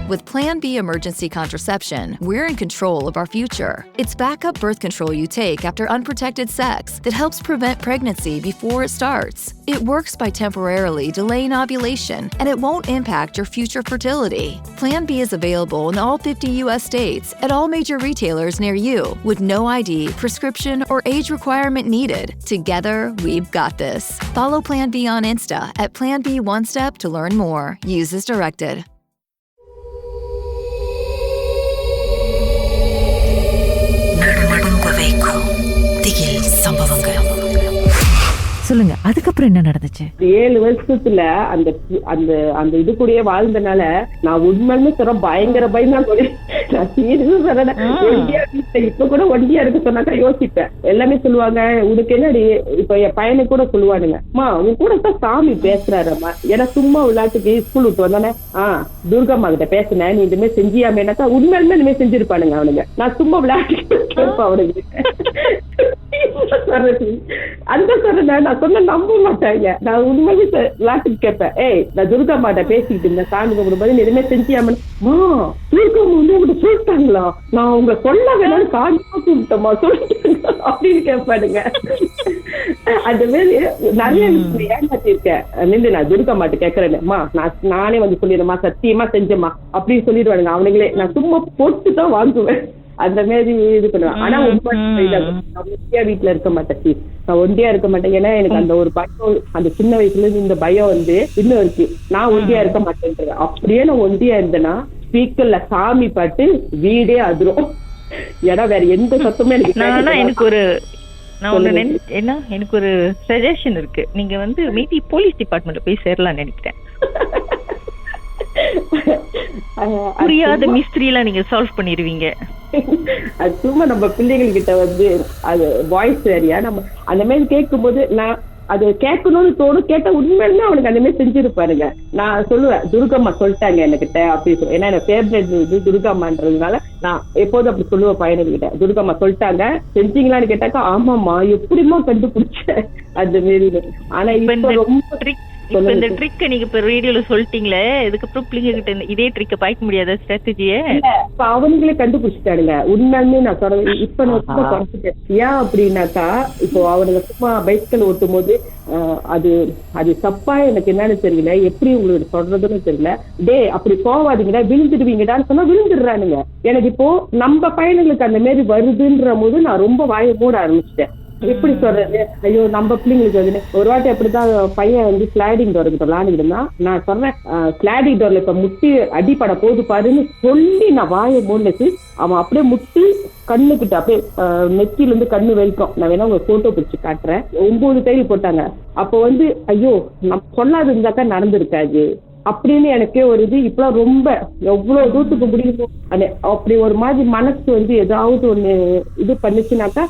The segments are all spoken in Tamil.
With Plan B emergency contraception, we're in control of our future. It's backup birth control you take after unprotected sex that helps prevent pregnancy before it starts. It works by temporarily delaying ovulation, and it won't impact your future fertility. Plan B is available in all 50 U.S. states at all major retailers near you, with no ID, prescription, or age requirement needed. Together, we've got this. Follow Plan B on Insta at Plan B One Step to learn more. Use as directed. திகில் சம்பவங்கள். சொல்லுங்க, அதுக்கப்புறம் என்ன நடந்துச்சு? 7 வருஷத்துல அந்த அந்த அந்த இது கூடயே வாழ்ந்தனால நான் உண்மைன்னு சொல்ற பயங்கர பயமா நான் சீரியஸா சொல்றேன். இப்ப கூட ஒண்டியா இருக்க சொன்னாக்கா யோசிப்பேன். எல்லாமே சொல்லுவாங்க, உனக்கு என்னடி இப்ப என் பையனுக்கு கூட சொல்லுவானுங்க, அம்மா உன் கூட தான் சாமி பேசுறாரம்மா. ஏன்னா சும்மா விளையாட்டுக்கு ஸ்கூல் விட்டு வந்தானே துர்கம்மா கிட்ட பேசினேன், நீ இதுமே செஞ்சியாமேனாக்கா உண்மையிலுமே இதுமே செஞ்சிருப்பானுங்க அவனுங்க. நான் சும்மா விளையாட்டுக்கு கேட்பேன் அவனுக்கு. அந்த சொல்றேன், நான் சொன்ன நம்ப மாட்டாங்க. நான் உண்மையிலே விளையாட்டுக்கு கேட்பேன், ஏய் நான் துர்கம்மாட்ட பேசிக்கிட்டு இருந்தேன் சாமி கும்பிடும்போது, நீ எதுவுமே செஞ்சியாம துர்கம்மா வந்து உங்கள்கிட்ட சொல்லிட்டாங்களா, நான் உங்க சொல்ல வேணாலும் காணி கூப்பிட்டோமா சொல்லிட்டாங்க அப்படின்னு கேட்பானுங்க. அந்த மாதிரி நிறைய ஏமாத்தி இருக்கேன். நான் துர்கம்மாட்ட கேட்கறேன்மா, நானே வந்து சொல்லிடுமா சத்தியமா செஞ்சேம்மா அப்படின்னு சொல்லிடுவானுங்க அவனுங்களே. நான் சும்மா போட்டு தான் வாங்குவேன், அந்த மாதிரி இது பண்ணுவேன். ஆனா ஒண்டியா வீட்டுல இருக்க மாட்டேன், நான் ஒண்டியா இருக்க மாட்டேன். ஏன்னா எனக்கு அந்த ஒரு பயம், அந்த சின்ன வயசுல இருந்து இந்த பயம் வந்து இன்னும் இருக்கு. நான் ஒண்டியா இருக்க மாட்டேன். அப்படியே நான் ஒண்டியா இருந்தேன்னா ஸ்பீக்கர்ல சாமி பாட்டு வீடே அதிரும். ஏன்னா வேற எந்த சத்தமே எனக்கு ஒரு எனக்கு ஒரு சஜஷன் இருக்கு. நீங்க வந்து மீதி போலீஸ் டிபார்ட்மெண்ட்ல போய் சேரலாம்னு நினைக்கிறேன். புரியாத மிஸ்ட்ரி எல்லாம் நீங்க சால்வ் பண்ணிடுவீங்க. அது சும்மா நம்ம பிள்ளைகள் கிட்ட வந்து அது வாய்ஸ் ஏரியா நம்ம அந்த மாதிரி கேட்கும் போது நான் அது கேட்கணும்னு தோணும். கேட்ட உண்மையிலுமே அவனுக்கு அந்த மாதிரி செஞ்சிருப்பாருங்க. நான் சொல்லுவேன், துர்கம்மா சொல்லிட்டாங்க என்கிட்ட அப்படின்னு சொல்லி. ஏன்னா எனக்கு ஃபேவரட் இது துர்கம்மான்றதுனால நான் எப்போதும் அப்படி சொல்லுவேன் பையனுக்கிட்ட, துர்கம்மா சொல்லிட்டாங்க செஞ்சீங்களான்னு கேட்டாக்கா ஆமாம்மா எப்படிமா கண்டுபிடிச்ச அந்த மாரி. ஆனா இப்ப ரொம்ப இப்ப இந்த ட்ரிக்க நீங்க இப்ப ரேடியோல சொல்லிட்டீங்களே, இதுக்கப்புறம் பிள்ளைங்க கிட்ட இதே ட்ரிக்க பாய்க்க முடியாத ஸ்ட்ராட்டஜிய அவனுங்களே கண்டுபிடிச்சிட்டானுங்க. உண்மையுமே நான் சொல்றேன், இப்ப நான் ரொம்ப குறைச்சிட்டேன். ஏன் அப்படின்னாக்கா இப்போ அவனுங்க சும்மா பைஸ்கல் ஓட்டும் போது அது அது தப்பா எனக்கு என்னன்னு தெரியல, எப்படி உங்களுக்கு சொல்றதுன்னு தெரியல. டே அப்படி போவாதீங்கடா விழுந்துடுவீங்கடான்னு சொன்னா விழுந்துடுறானுங்க. எனக்கு இப்போ நம்ம பையனுங்களுக்கு அந்த மாதிரி வருதுன்ற போது நான் ரொம்ப வாயை மூட ஆரம்பிச்சிட்டேன். எப்படி சொல்றது, ஐயோ நம்ம பிள்ளைங்களுக்கு வந்து ஒரு வாட்டி அப்படிதான் பையன் வந்து ஸ்லைடிங் டோர் கிட்ட விளையாண்டுட்டு இருந்தான். நான் சொல்றேன், ஸ்லைடிங் டோர்ல இப்ப முட்டி அடிப்பட போது பாருன்னு சொல்லி நான் வாயை மூடச்சு. அவன் அப்படியே முட்டி கண்ணுக்கிட்ட அப்படியே நெத்தில இருந்து கண்ணு வரைக்கும், நான் வேணா உங்க போட்டோ பிடிச்சு காட்டுறேன், 9 தையல் போட்டாங்க. அப்போ வந்து ஐயோ நம்ம சொல்லாது இருந்தாக்கா நடந்திருக்காது அப்படின்னு எனக்கே ஒரு இது. இப்பெல்லாம் ரொம்ப எவ்வளவு தூரத்துக்கு முடியுமோ அப்படி ஒரு மாதிரி மனசு வந்து ஏதாவது ஒண்ணு இது பண்ணிச்சுனாக்கா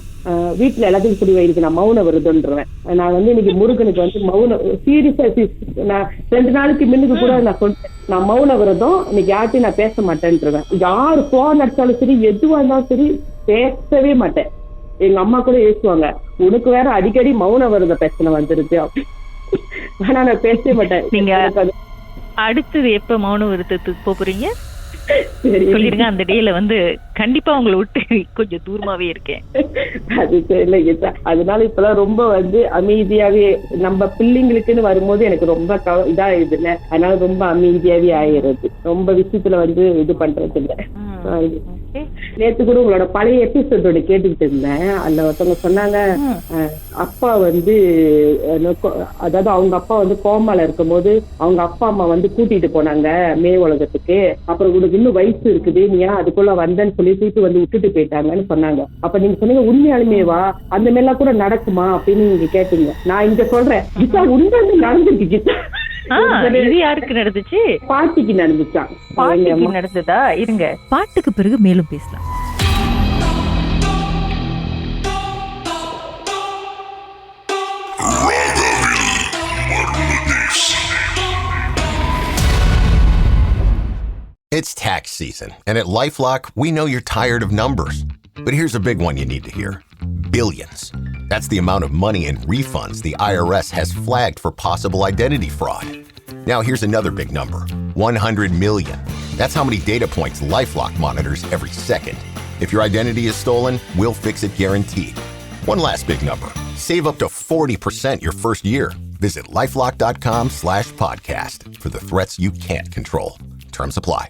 வீட்டுல எல்லாத்துக்கும் புடி வைருக்கு. நான் மௌன விரதம்ன்றேன். நான் வந்து இன்னைக்கு முருகனுக்கு வந்து மௌன சீரியஸா நான் 2 நாளைக்கு முன்னுக்கு கூட நான் சொல்லிட்டேன், நான் மௌன விரதம் இன்னைக்கு யார்ட்டையும் நான் பேச மாட்டேன்றேன். யாரு போன் அடிச்சாலும் சரி எதுவா இருந்தாலும் சரி பேசவே மாட்டேன். எங்க அம்மா கூட பேசுவாங்க, உனக்கு வேற அடிக்கடி மௌன விரத பிரச்சனை வந்துருது அப்படி. ஆனா நான் பேசவே மாட்டேன். நீங்க அடுத்தது எப்ப மௌன விரதத்துக்கு போறீங்க சொல்லிருங்க. அந்த டேல வந்து கண்டிப்பா உங்களை விட்டு கொஞ்சம் தூரமாவே இருக்கேன். அது தெரியல. அதனால இப்பெல்லாம் ரொம்ப வந்து அமைதியாவே நம்ம பிள்ளைங்களுக்குன்னு வரும்போது எனக்கு ரொம்ப இதாயிடுது இல்ல, அதனால ரொம்ப அமைதியாவே ஆயிடுறது. ரொம்ப விஷயத்துல வந்து இது பண்றது இல்ல. நேத்து கூட உங்களோட பழைய எபிசோடோட கேட்டுக்கிட்டு இருந்தேன். அதுல ஒருத்தவங்க சொன்னாங்க, அப்பா வந்து அதாவது அவங்க அப்பா வந்து கோமால இருக்கும் போது அவங்க அப்பா அம்மா வந்து கூட்டிட்டு போனாங்க மே உலகத்துக்கு. அப்புறம் உனக்கு இன்னும் வயசு இருக்குது, நீ ஏன் அதுக்குள்ள வந்தேன்னு சொல்லி தூக்கிட்டு வந்து விட்டுட்டு போயிட்டாங்கன்னு சொன்னாங்க. அப்ப நீங்க சொன்னீங்க உண்மையாலுமேவா அந்த மாதிரிலாம் கூட நடக்குமா அப்படின்னு நீங்க கேட்டீங்க. நான் இங்க சொல்றேன், கீதா உண்மையாலுமே நடந்துருக்கு கீதா. இது யாருக்கு நடந்துச்சு? பாட்டிக்கு நடந்துச்சான். பாட்டிக்கு நடந்ததா? இருங்க, பாட்டுக்கு பிறகு மேலும் பேசலாம். It's tax season, and at LifeLock, we know you're tired of numbers. But here's a big one you need to hear. Billions. That's the amount of money in refunds the IRS has flagged for possible identity fraud. Now here's another big number. 100 million. That's how many data points LifeLock monitors every second. If your identity is stolen, we'll fix it guaranteed. One last big number. Save up to 40% your first year. Visit LifeLock.com/podcast for the threats you can't control. Terms apply.